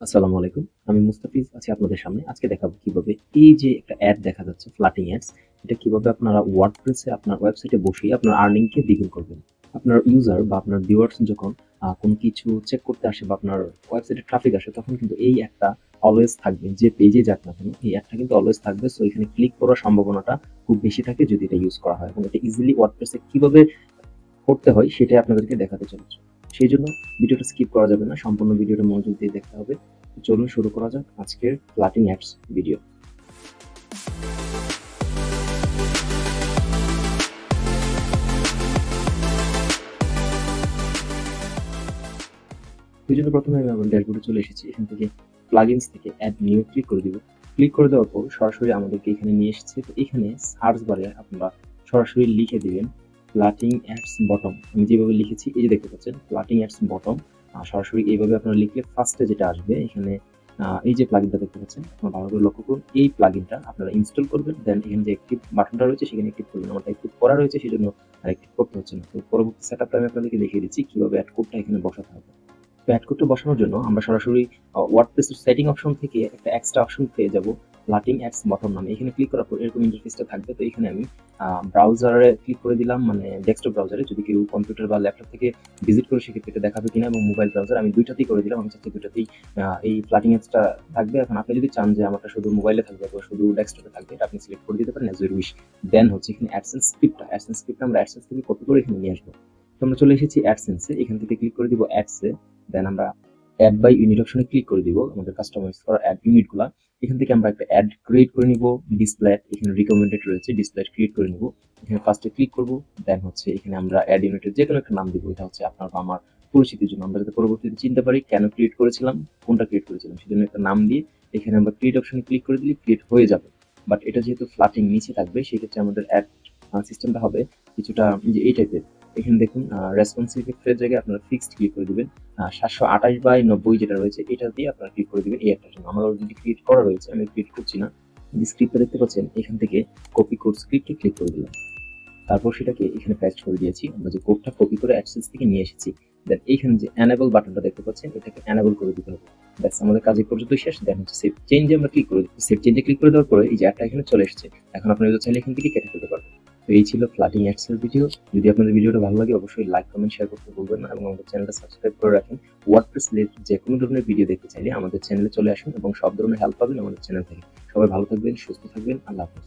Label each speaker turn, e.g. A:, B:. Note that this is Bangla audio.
A: আসসালামু আলাইকুম। আমি মুস্তাফিজ আছি আপনাদের সামনে। আজকে দেখাবো কিভাবে এই যে একটা অ্যাড দেখা যাচ্ছে ফ্লাটিং অ্যাডস, এটা কিভাবে আপনারা ওয়ার্ডপ্রেসে আপনার ওয়েবসাইটে বসিয়ে আপনার আর্নিং কে দ্বিগুণ করবেন। আপনার ইউজার বা আপনার ভিউয়ার্স যখন কোনো কিছু চেক করতে আসে বা আপনার ওয়েবসাইটে ট্রাফিক আসে তখন কিন্তু এই অ্যাডটা অলওয়েজ থাকবে। যে পেজে যাক না কেন এই অ্যাডটা কিন্তু অলওয়েজ থাকবে। সো এখানে ক্লিক করার সম্ভাবনাটা খুব বেশি থাকে যদি এটা ইউজ করা হয় এবং এটা ইজিলি ওয়ার্ডপ্রেসে কিভাবে করতে হয় সেটাই আপনাদেরকে দেখাতে চলেছে। সেই জন্য ভিডিওটা স্কিপ করা যাবে না, সম্পূর্ণ ভিডিওটা মনোযোগ দিয়ে দেখতে হবে। চলুন শুরু করা যাক আজকের ফ্লাটিং অ্যাডস ভিডিও। এই জন্য প্রথমে আমি আমার ড্যাশবোর্ডে চলে এসেছি। এখান থেকে প্লাগইনস থেকে অ্যাড নিউ ক্লিক করে দিব। ক্লিক করে দেওয়ার পর সরাসরি আমাদেরকে এখানে নিয়ে এসেছে। তো এখানে সার্চ বারে আপনারা সরাসরি লিখে দিবেন ফ্লাটিং অ্যাডস বটম। আমি যেভাবে লিখেছি এই যে দেখতে পাচ্ছেন ফ্লাটিং অ্যাডস বটম। সরাসরি এইভাবে আপনারা লিখলে ফার্স্টে যেটা আসবে এখানে এই যে প্লাগইনটা দেখতে পাচ্ছেন, আপনারা ভালো করে লক্ষ্য করুন। এই প্লাগইনটা আপনারা ইনস্টল করবেন, দেন এখানে যে অ্যাক্টিভ বাটনটা রয়েছে সেখানে ক্লিক করবেন। আমারটা অ্যাক্টিভ করা রয়েছে সেজন্য আর অ্যাক্টিভ করতে হচ্ছে না। তো পরবর্তী সেটআপটা আমি আপনাদেরকে দেখিয়ে দিচ্ছি কিভাবে অ্যাড কোডটা এখানে বসাতে হবে। তো অ্যাড কোডটা বসানোর জন্য আমরা সরাসরি ওয়ার্ডপ্রেসের সেটিং অপশন থেকে একটা এক্সট্রা অপশন পেয়ে যাব ফ্লাটিং অ্যাডস বটম নামে। এখানে ক্লিক করার পর এরকম ইন্টারফেসটা থাকবে। তো এখানে আমি ব্রাউজারে ক্লিক করে দিলাম, মানে ডেস্কটপ ব্রাউজারে। যদি কেউ কম্পিউটার বা ল্যাপটপ থেকে ভিজিট করে সেক্ষেত্রে এটা দেখাবে কিনা, এবং মোবাইল ব্রাউজার আমি দুইটাতেই করে দিলাম। আমি চাচ্ছি দুইটাতেই এই ফ্লাটিং অ্যাডসটা থাকবে। এখন আপনি যদি চান যে আমারটা শুধু মোবাইলে থাকবে বা শুধু ডেস্কটপে থাকবে, এটা আপনি সিলেক্ট করে দিতে পারেন অ্যাজ ইউর উইশ। দেন হচ্ছে এখানে অ্যাডসেন্স স্ক্রিপ্টটা আমরা অ্যাডসেন্স থেকে কপি করে এখানে নিয়ে আসবো। তো আমরা চলে এসেছি অ্যাডসেন্সে। এখান থেকে ক্লিক করে দিব অ্যাডসে। দেন আমরা অ্যাড বাই ইউনিট অপশনে ক্লিক করে দিব আমাদের কাস্টমাইজ করা অ্যাড ইউনিটগুলা। এখান থেকে আমরা একটা অ্যাড ক্রিয়েট করে নিব। ডিসপ্লে এখানে রিকমেন্ডেড রয়েছে, ডিসপ্লে ক্রিয়েট করে নিব। এখানে ফার্স্টে ক্লিক করব। দেন হচ্ছে এখানে আমরা অ্যাড ইউনিটের যে কোনো একটা নাম দিব। এটা হচ্ছে আপনার বা আমার পরিচিতির জন্য, আমরা যাতে পরবর্তীতে চিনতে পারি কেন ক্রিয়েট করেছিলাম, কোনটা ক্রিয়েট করেছিলাম, সেজন্য একটা নাম দিয়ে এখানে আমরা ক্রিয়েট অপশনে ক্লিক করে দিলে ক্রিয়েট হয়ে যাবে। বাট এটা যেহেতু ফ্লাটিং নিচে থাকবে সেক্ষেত্রে আমাদের অ্যাড সিস্টেমটা হবে কিছুটা যে এই টাইপের। এখানে দেখুন রেসপন্সিভ এর জায়গায় আপনারা ফিক্সড ক্লিক করে দিবেন। 728/90 যেটা রয়েছে এটা দিয়ে আপনারা ক্লিক করে দিবেন এই একটার জন্য। আমার অলরেডি ক্রিয়েট করা রয়েছে, আমি ক্রিয়েট করছি না। যে স্ক্রিপ্টটা দেখতে পাচ্ছেন এখান থেকে কপি কোড স্ক্রিপ্টে ক্লিক করে দিলাম। তারপর সেটাকে এখানে পেস্ট করে দিয়েছি। আমরা যে কোডটা কপি করে অ্যাডসেন্স থেকে নিয়ে এসেছি, দেন এইখানে যে এনেবল বাটনটা দেখতে পাচ্ছেন এটাকে এনেবল করে দিতে হবে। ব্যাস আমাদের কাজ এই পর্যন্ত শেষ। দেন হচ্ছে সেভ চেঞ্জে আমরা ক্লিক করে দিই। সেভ চেঞ্জে ক্লিক করে দেওয়ার পরে এই যে অ্যাডটা এখানে চলে এসেছে। এখন আপনারা চাইলে এখান থেকে কেটে ফেলতে পারবেন। তো এই ছিল ফ্লাটিং অ্যাডস এর ভিডিও। যদি আপনাদের ভিডিওটা ভালো লাগে অবশ্যই লাইক কমেন্ট শেয়ার করতে ভুলবেন না এবং আমাদের চ্যানেলটা সাবস্ক্রাইব করে রাখেন। ওয়ার্ডপ্রেস রিলেটেড যে কোনো ধরনের ভিডিও দেখতে চাইলে আমাদের চ্যানেলে চলে আসুন এবং সব ধরনের হেল্প পাবেন আমাদের চ্যানেল থেকে। সবাই ভালো থাকবেন, সুস্থ থাকবেন। আল্লাহ হাফেজ।